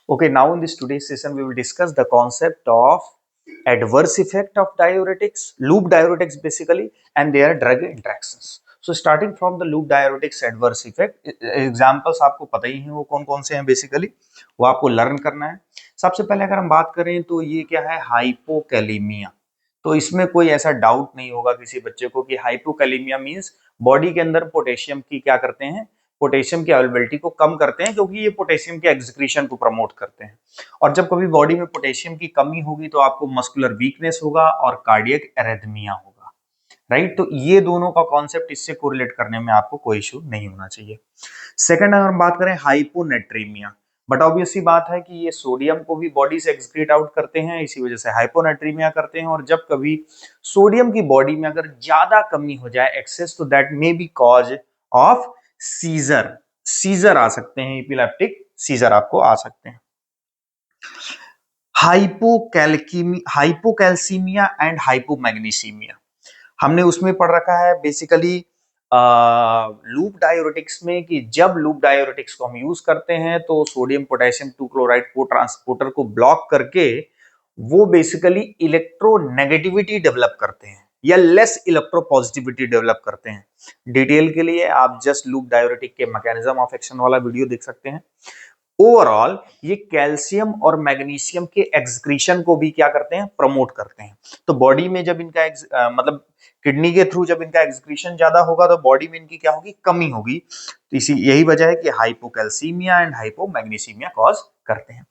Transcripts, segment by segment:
Okay, now in this today's session, we will discuss the concept of adverse effect of diuretics, loop diuretics basically, and their drug interactions. So starting from the loop diuretics adverse effect, examples आपको पता ही है वो कौन कौन से हैं basically, वो आपको लर्न करना है। सबसे पहले अगर हम बात करें तो ये क्या है, हाइपोकैलेमिया। तो इसमें कोई ऐसा डाउट नहीं होगा किसी बच्चे को कि हाइपोकैलेमिया मींस बॉडी के अंदर पोटेशियम की क्या करते हैं, पोटेशियम की अवेलेबिलिटी को कम करते हैं, क्योंकि ये पोटेशियम के एक्सक्रीशन को प्रमोट करते हैं। और जब कभी बॉडी में पोटेशियम की कमी होगी तो आपको मस्कुलर वीकनेस होगा और कार्डियक एरिथमिया होगा, राइट। तो ये दोनों का कॉन्सेप्ट इससे कोरिलेट करने में आपको कोई इशू नहीं होना चाहिए। सेकंड अगर हम बात करें हाइपोनेट्रीमिया, बट ऑब्वियसली बात है कि ये सोडियम को भी बॉडी से एक्सक्रीट आउट करते हैं, इसी वजह से हाइपोनेट्रीमिया करते हैं। और जब कभी सोडियम की बॉडी में अगर ज्यादा कमी हो जाए एक्सेस, तो that may be cause of seizure, seizure आ सकते हैं, इपिलेप्टिक सीजर आपको आ सकते हैं। हाइपोकैल्सीमिया एंड हाइपोमैग्नीसीमिया हमने उसमें पढ़ रखा है बेसिकली लूप डायोरेटिक्स में, कि जब लूप डायोरेटिक्स को हम यूज करते हैं तो सोडियम पोटेशियम 2 क्लोराइड को ट्रांसपोर्टर को ब्लॉक करके वो बेसिकली इलेक्ट्रोनेगेटिविटी डेवलप करते हैं या लेस इलेक्ट्रोपॉजिटिविटी डेवलप करते हैं। डिटेल के लिए आप जस्ट लूप डायोरेटिक के मैकेनिज्म ऑफ एक्शन वाला वीडियो देख सकते हैं। ओवरऑल ये कैल्शियम और मैग्नीशियम के एक्सक्रीशन को भी क्या करते हैं, प्रमोट करते हैं। तो बॉडी में जब इनका मतलब किडनी के थ्रू जब इनका एक्सक्रीशन ज्यादा होगा तो बॉडी में इनकी क्या होगी, कमी होगी। तो इसी यही वजह है कि हाइपोकैल्सीमिया एंड हाइपोमैग्नीसीमिया कॉज करते हैं।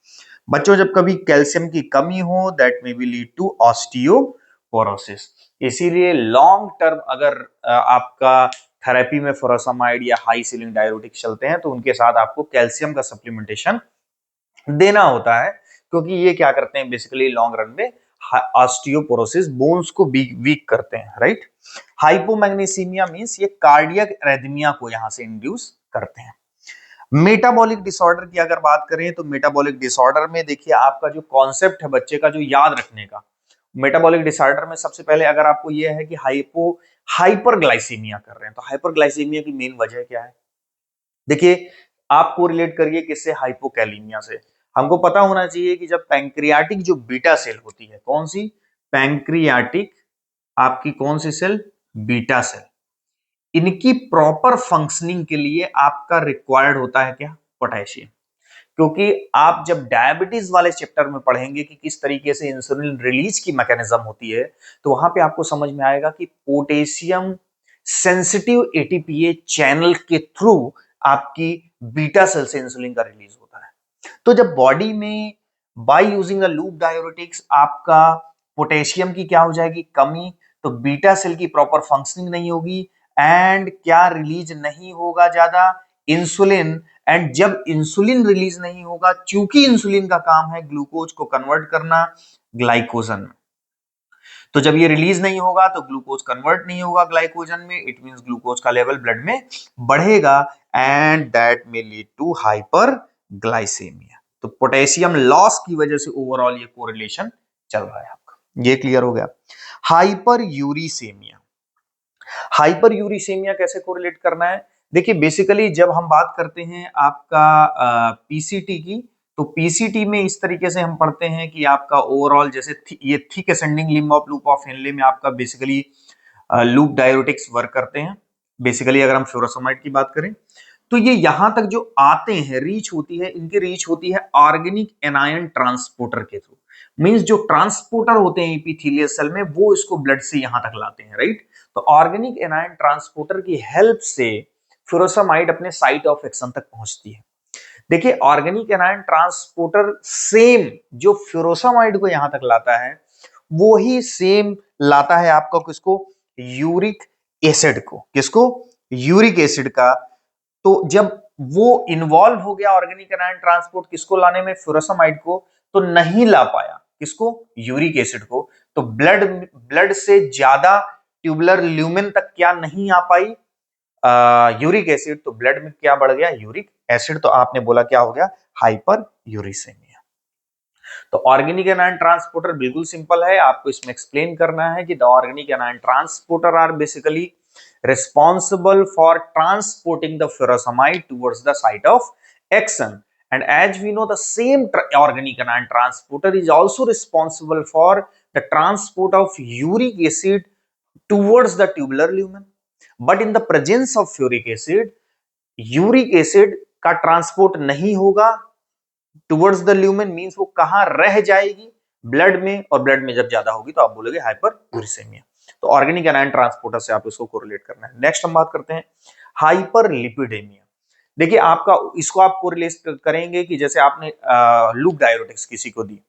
बच्चों जब कभी कैल्शियम की कमी हो that may be lead to osteoporosis. इसीलिए लॉन्ग टर्म अगर आपका थेरेपी में फुरासामाइड या हाई सीलिंग डायरेटिक चलते हैं तो उनके साथ आपको कैल्शियम का सप्लीमेंटेशन देना होता है, क्योंकि ये क्या करते हैं बेसिकली लॉन्ग रन में ऑस्टियोपोरोसिस, बोन्स को वीक करते हैं, राइट। हाइपोमैग्नीसीमिया मींस ये कार्डियक एरिथमिया को यहां से इंड्यूस करते हैं। मेटाबॉलिक डिसऑर्डर की अगर बात करें तो मेटाबॉलिक डिसऑर्डर में देखिए आपका जो कॉन्सेप्ट है बच्चे का जो याद रखने का, मेटाबॉलिक डिसऑर्डर में सबसे पहले अगर आपको यह है कि हाइपरग्लाइसीमिया कर रहे हैं, तो हाइपरग्लाइसीमिया की मेन वजह क्या है, देखिए आप कोरिलेट करिए किससे, हाइपोकैलीमिया से। हमको पता होना चाहिए कि जब पैंक्रियाटिक जो बीटा सेल होती है, कौन सी, पैंक्रियाटिक आपकी कौन सी सेल, बीटा सेल, इनकी प्रॉपर फंक्शनिंग के लिए आपका रिक्वायर्ड होता है क्या, पोटेशियम। क्योंकि आप जब डायबिटीज वाले चैप्टर में पढ़ेंगे कि किस तरीके से इंसुलिन रिलीज की मैकेनिज्म होती है, तो वहां पे आपको समझ में आएगा कि पोटेशियम सेंसिटिव एटीपीए चैनल के थ्रू आपकी बीटा सेल से इंसुलिन का रिलीज होता है। तो जब बॉडी में by using the loop diuretics आपका पोटेशियम की क्या हो जाएगी, कमी, तो बीटा सेल की प्रॉपर फंक्शनिंग नहीं होगी एंड क्या रिलीज नहीं होगा ज्यादा, इंसुलिन। एंड जब इंसुलिन रिलीज नहीं होगा, चूंकि इंसुलिन का काम है ग्लूकोज को कन्वर्ट करना ग्लाइकोजन में, तो जब ये रिलीज नहीं होगा तो ग्लूकोज कन्वर्ट नहीं होगा ग्लाइकोजन में, इट मींस ग्लूकोज का लेवल ब्लड में बढ़ेगा and that may lead to hyperglycaemia. तो पोटेशियम लॉस की वजह से ओवरऑल ये कोरिलेशन चल रहा है आपका, ये क्लियर हो गया। हाइपर यूरिसेमिया, हाइपर यूरिसेमिया कैसे कोरिलेट करना है, देखिए बेसिकली जब हम बात करते हैं आपका पीसीटी की, तो पीसीटी में इस तरीके से हम पढ़ते हैं कि आपका ओवरऑल जैसे ये thick ascending limb of loop of Henle में आपका बेसिकली लूप डायोरेटिक्स वर्क करते हैं। बेसिकली अगर हम फ्यूरासोमाइड की बात करें तो ये यहां तक जो आते हैं, रीच होती है, इनकी रीच होती है ऑर्गेनिक एनायन ट्रांसपोर्टर के थ्रू। मींस जो ट्रांसपोर्टर होते हैं एपिथेलियल सेल में, वो इसको ब्लड से यहां तक लाते हैं, राइट। तो ऑर्गेनिक एनायन ट्रांसपोर्टर की हेल्प से फ्यूरासोमाइड अपने साइट ऑफ एक्शन तक पहुंचती है। देखिए ऑर्गेनिक एनायन ट्रांसपोर्टर सेम जो फ्यूरासोमाइड को यहां तक लाता है, वो ही सेम लाता है आपका किसको, यूरिक एसिड को, किसको, यूरिक एसिड का। तो जब वो इन्वॉल्व हो गया ऑर्गेनिक एनायन ट्रांसपोर्ट किसको लाने में, फ्यूरासोमाइड को, तो नहीं ला पाया किसको, यूरिक एसिड को। तो ब्लड से ज्यादा ट्यूबुलर ल्यूमेन तक क्या नहीं आ पाई, यूरिक एसिड, तो ब्लड में क्या बढ़ गया, यूरिक एसिड। तो आपने बोला क्या हो गया, हाइपर यूरिसेमिया। तो ऑर्गेनिक एनायन ट्रांसपोर्टर बिल्कुल सिंपल है, आपको इसमें एक्सप्लेन करना है कि the organic anion transporter are basically responsible for transporting the furosemide towards the site of action And as we know, the same organic anion transporter is also responsible for the transport of uric acid towards the tubular lumen. But in the presence of uric acid का transport नहीं होगा towards the lumen, means वो कहां रह जाएगी, blood में, और blood में जब ज्यादा होगी तो आप बोलोगे हाइपरयूरिसेमिया। तो ऑर्गेनिक एनायन ट्रांसपोर्टर से आप इसको कोरिलेट करना है। नेक्स्ट हम बात करते हैं हाइपरलिपिडेमिया। देखिए आपका इसको आप कोरिलेट करेंगे कि जैसे आपने लूप डायरेटिक्स किसी को दी,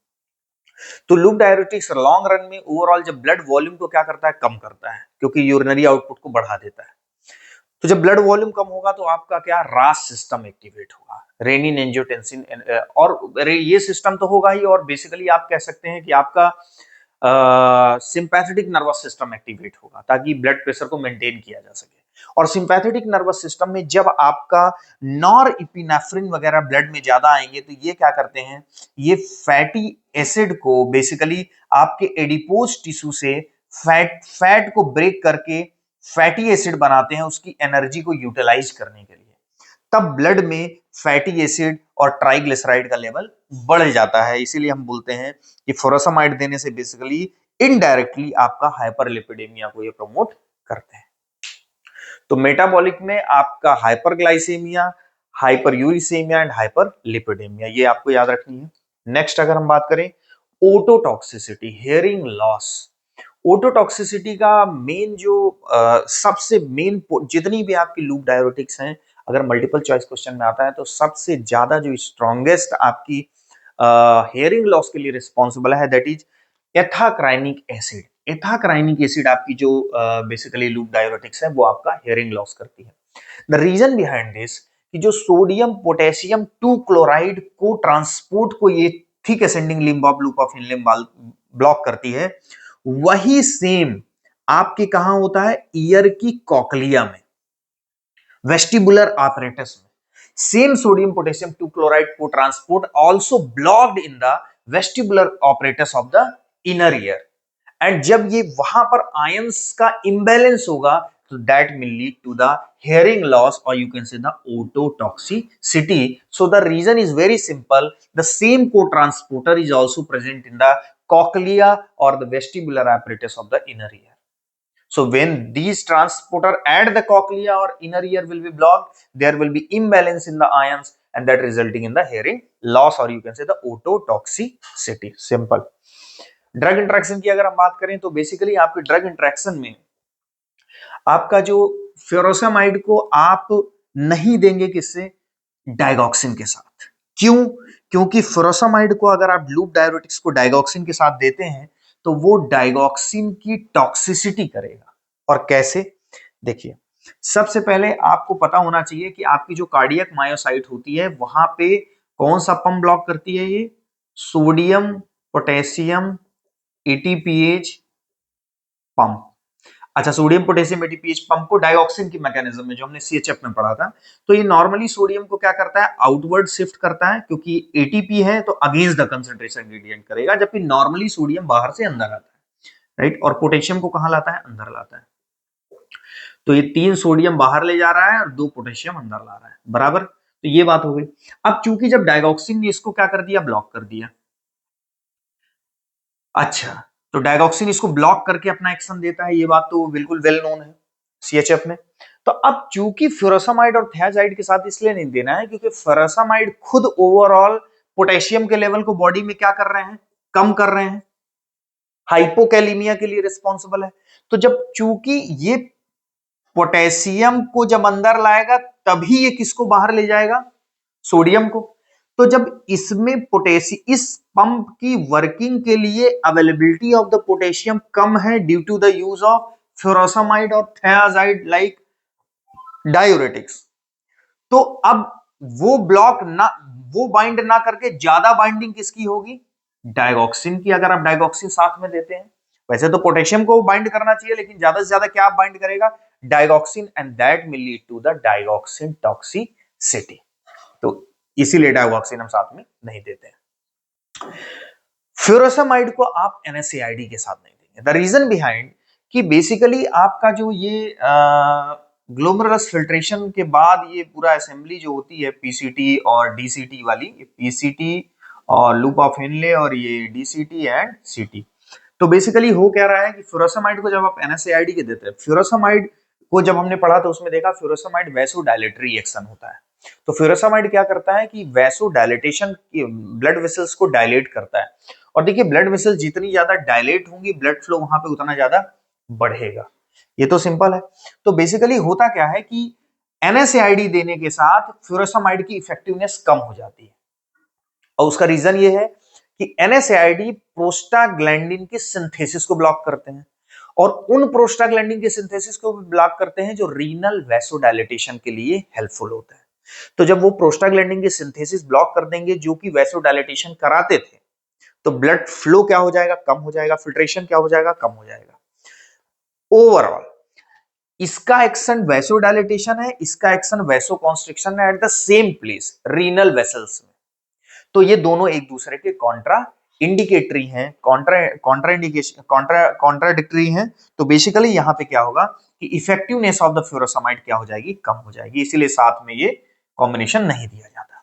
तो लूप डायरेटिक्स लॉन्ग रन में ओवरऑल जब ब्लड वॉल्यूम को क्या करता है, कम करता है, क्योंकि यूरिनरी आउटपुट को बढ़ा देता है। तो जब ब्लड वॉल्यूम कम होगा तो आपका क्या, रास सिस्टम एक्टिवेट होगा, रेनिन एंजियोटेंसिन, और ये सिस्टम तो होगा ही, और बेसिकली आप कह सकते हैं कि आपका सिंपैथेटिक नर्वस सिस्टम एक्टिवेट होगा ताकि ब्लड प्रेशर को मेंटेन किया जा सके। और सिंपैथेटिक नर्वस सिस्टम में जब आपका नॉरएपिनेफ्रिन वगैरह ब्लड में ज्यादा आएंगे तो ये क्या करते हैं, ये फैटी एसिड को बेसिकली आपके एडिपोज टिश्यू से फैट को ब्रेक करके फैटी एसिड बनाते हैं उसकी एनर्जी को यूटिलाइज करने के लिए। तब ब्लड में फैटी एसिड और ट्राइग्लिसराइड का लेवल बढ़ जाता है। इसीलिए हम बोलते हैं कि फुरोसामाइड देने से बेसिकली इनडायरेक्टली आपका हाइपरलिपिडेमिया को ये प्रमोट करते हैं। तो मेटाबॉलिक में आपका हाइपरग्लाइसेमिया, हाइपरयूरिसेमिया एंड हाइपरलिपिडेमिया, ये आपको याद रखनी है। नेक्स्ट अगर हम बात करें ओटोटॉक्सिसिटी, हियरिंग लॉस। ओटोटॉक्सिसिटी का मेन जो सबसे मेन, जितनी भी आपकी लूप डायरेटिक्स हैं, अगर मल्टीपल चॉइस क्वेश्चन में आता है तो सबसे ज्यादा जो स्ट्रॉन्गेस्ट आपकी हियरिंग लॉस के लिए रिस्पॉन्सिबल है, दैट इज एथाक्राइनिक एसिड। एथाक्राइनिक एसिड आपकी जो बेसिकली लूप डायरेटिक्स है वो आपका हियरिंग लॉस करती है। द रीजन बिहाइंड दिस कि जो सोडियम पोटेशियम 2 क्लोराइड को ट्रांसपोर्ट को ये thick ascending limb of loop of Henle block करती है, वही सेम आपके कहां होता है, ईयर की कॉकलिया में, वेस्टिबुलर apparatus में। सेम सोडियम पोटेशियम 2 क्लोराइड को transport also blocked in the vestibular apparatus of the inner ear. And जब ये वहां पर आयंस का इंबैलेंस होगा तो that will lead to the hearing loss or you can say the ototoxicity. So the reason is very simple. The same co-transporter is also present in the cochlea or the vestibular apparatus of the inner ear. So when these transporter at the cochlea or inner ear will be blocked, there will be imbalance in the ions and that resulting in the hearing loss or you can say the ototoxicity. Simple. Drug interaction की अगर हम बात करें तो basically आपके drug interaction में आपका जो फ्यूरोसामाइड को आप नहीं देंगे किससे, डाइगॉक्सिन के साथ। क्यों? क्योंकि फ्यूरोसामाइड को अगर आप लूप डायरेटिक्स को डाइगॉक्सिन के साथ देते हैं तो वो डाइगॉक्सिन की टॉक्सिसिटी करेगा। और कैसे, देखिए सबसे पहले आपको पता होना चाहिए कि आपकी जो कार्डियक मायोसाइट होती है वहां पे कौन सा पंप ब्लॉक करती है, ये सोडियम पोटेशियम एटीपीएच पंप। अच्छा, सोडियम पोटेशियम एटीपीएच पंप को डाइऑक्सिन की मैकेनिज्म में जो हमने सीएचएफ में पढ़ा था, तो ये नॉर्मली सोडियम को क्या करता है, आउटवर्ड शिफ्ट करता है, क्योंकि एटीपी है तो अगेंस्ट द कंसंट्रेशन ग्रेडियंट करेगा, जबकि नॉर्मली सोडियम बाहर से अंदर आता है, राइट, और पोटेशियम को कहां लाता है, अंदर लाता है। तो ये 3 सोडियम बाहर ले जा रहा है और 2 पोटेशियम अंदर ला रहा है, बराबर। तो ये बात हो गई। अब चूंकि जब डाइगॉक्सिन ने इसको क्या कर दिया, ब्लॉक कर दिया, अच्छा, तो डाइगॉक्सिन इसको ब्लॉक करके अपना एक्शन देता है, ये बात तो बिल्कुल वेल नोन है सीएचएफ में। तो अब चूंकि फ्यूरोसामाइड और थियाजाइड के साथ इसलिए नहीं देना है क्योंकि फ्यूरोसामाइड खुद ओवरऑल पोटेशियम के लेवल को बॉडी में क्या कर रहे हैं, कम कर रहे हैं, हाइपोकैलिमिया के लिए रिस्पॉन्सिबल है। तो जब चूंकि ये पोटेशियम को जब अंदर लाएगा तभी ये किसको बाहर ले जाएगा, सोडियम को। तो जब इसमें पोटेशियम, इस पंप की वर्किंग के लिए अवेलेबिलिटी ऑफ द पोटेशियम कम है due to the use of furosemide और थियाजाइड लाइक डायूरेटिक्स, तो अब वो ब्लॉक ना, वो बाइंड ना करके ज्यादा बाइंडिंग किसकी होगी, डाइगॉक्सिन की। अगर आप डाइगॉक्सिन साथ में देते हैं, वैसे तो पोटेशियम को बाइंड करना चाहिए लेकिन ज्यादा से ज्यादा क्या बाइंड करेगा, digoxin, and that will lead to the digoxin toxicity. तो इसीलिए डाइगॉक्सिन हम साथ में नहीं देते हैं। फ्यूरोसामाइड को आप NSAID के साथ नहीं देंगे। द रीजन बिहाइंड कि बेसिकली आपका जो ये ग्लोमेरुलस फिल्ट्रेशन के बाद ये पूरा असेंबली जो होती है पीसीटी और डीसीटी वाली, पीसीटी और लूप ऑफ हेनले और ये डीसीटी एंड सीटी। तो बेसिकली हो क्या रहा है कि फ्यूरोसेमाइड को जब आप NSAID के देते हैं, फ्यूरोसेमाइड को जब हमने पढ़ा तो उसमें देखा फ्यूरोसेमाइड वैसोडायलेटरी रिएक्शन होता है। तो फ्यूरोसेमाइड क्या करता है कि वैसोडायलेटेशन, ब्लड वेसल्स को डायलेट करता है। और देखिए ब्लड वेसल्स जितनी ज्यादा डायलेट होंगी, ब्लड फ्लो वहां पे उतना ज्यादा बढ़ेगा। ये तो सिंपल है। तो बेसिकली होता क्या है कि NSAID देने के साथ फ्यूरोसेमाइड की इफेक्टिवनेस कम हो जाती है। और उसका रीजन ये है कि NSAID प्रोस्टाग्लैंडिन की सिंथेसिस को ब्लॉक करते हैं, और उन प्रोस्टाग्लैंडिन की सिंथेसिस को भी ब्लॉक करते हैं जो रीनल वैसोडायलेटेशन के लिए हेल्पफुल होता है। तो जब वो प्रोस्टाग्लैंडिन की सिंथेसिस ब्लॉक कर देंगे जो कि वैसोडायलेटेशन कराते थे, तो ब्लड फ्लो क्या हो जाएगा, कम हो जाएगा, फिल्ट्रेशन क्या हो जाएगा, कम हो जाएगा। ओवरऑल इसका एक्शन वैसोडायलेटेशन है, इसका एक्शन वैसोकॉन्स्ट्रिक्शन है at the same place, renal vessels में। तो ये दोनों एक दूसरे के कॉन्ट्रा इंडिकेटरी हैं, कॉन्ट्राडिक्टरी हैं। तो बेसिकली यहां पे क्या होगा कि इफेक्टिवनेस ऑफ द फ्यूरोसेमाइड क्या हो जाएगी, कम हो जाएगी, इसीलिए साथ में ये कॉम्बिनेशन नहीं दिया जाता।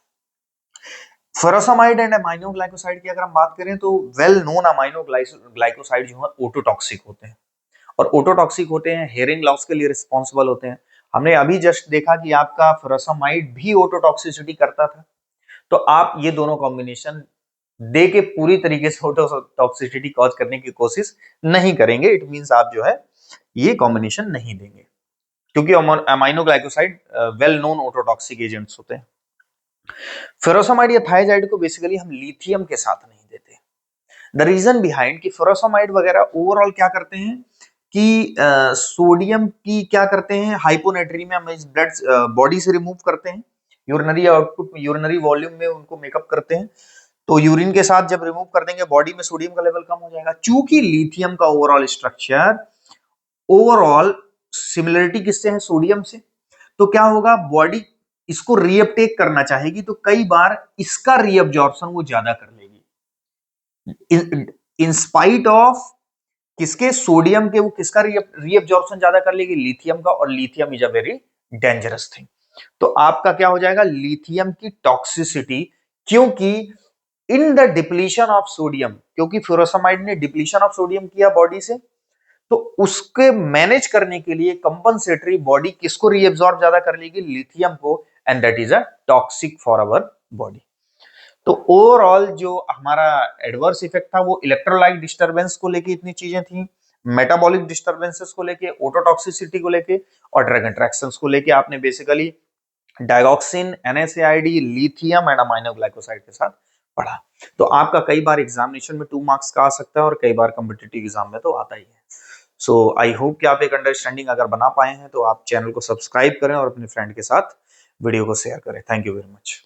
फ्यूरोसेमाइड एंड अमाइनो ग्लाइकोसाइड की अगर हम बात करें तो वेल नोन अमाइनो ग्लाइकोसाइड जो है ओटोटॉक्सिक होते हैं, और ओटोटॉक्सिक होते हैं, हेयरिंग लॉस के लिए रिस्पॉन्सिबल होते हैं। हमने अभी जस्ट देखा कि आपका फ्यूरोसेमाइड भी ओटोटॉक्सिसिटी करता था। तो आप ये दोनों कॉम्बिनेशन दे के पूरी तरीके से ओटोटॉक्सिसिटी कॉज करने की कोशिश नहीं करेंगे। इट मींस आप जो है ये कॉम्बिनेशन नहीं देंगे, क्योंकि amino glycoside well known ototoxic agents होते हैं। फ्यूरोसेमाइड या थायाजाइड को बेसिकली हम लिथियम के साथ नहीं देते। द रीजन बिहाइंड कि फ्यूरोसेमाइड वगैरह ओवरऑल क्या करते हैं कि सोडियम की क्या करते हैं, हाइपोनेट्रीमिया में ब्लड बॉडी से रिमूव करते हैं, यूरिनरी आउटपुट, यूरिनरी वॉल्यूम में उनको मेकअप करते हैं। तो यूरिन के साथ जब रिमूव कर देंगे बॉडी में सोडियम का लेवल कम हो जाएगा। चूंकि लिथियम का ओवरऑल स्ट्रक्चर, ओवरऑल सिमिलरिटी किससे है, सोडियम से, तो क्या होगा, बॉडी इसको रीअपटेक करना चाहेगी, तो कई बार इसका रीअब्जॉर्प्शन वो ज्यादा कर लेगी। इन स्पाइट ऑफ किसके, सोडियम के, वो किसका रीअब्जॉर्प्शन ज्यादा कर लेगी, लिथियम का, और lithium is a very dangerous thing. तो आपका क्या हो जाएगा, लिथियम की टॉक्सिसिटी, क्योंकि in the depletion of sodium, क्योंकि फ्यूरोसेमाइड ने डिप्लीशन ऑफ सोडियम किया बॉडी से, तो उसके मैनेज करने के लिए कंपनसेटरी बॉडी किसको रीअब्सॉर्ब ज्यादा कर लेगी, लिथियम को, and that is a toxic for our body. तो ओवरऑल जो हमारा एडवर्स इफेक्ट था वो इलेक्ट्रोलाइट डिस्टर्बेंस को लेके इतनी चीजें थी, मेटाबॉलिक डिस्टर्बेंसेस को लेके, ओटोटॉक्सिसिटी को लेके, और ड्रग इंटरेक्शंस को लेके आपने basically digoxin, NSAID, lithium and aminoglycoside के साथ पढ़ा। तो आपका कई बार एग्जामिनेशन में 2 मार्क्स का आ सकता है, और कई बार कॉम्पिटिटिव एग्जाम में तो आता ही है। सो आई होप कि आप एक अंडरस्टैंडिंग अगर बना पाए हैं, तो आप चैनल को सब्सक्राइब करें और अपने फ्रेंड के साथ वीडियो को शेयर करें। Thank you very much.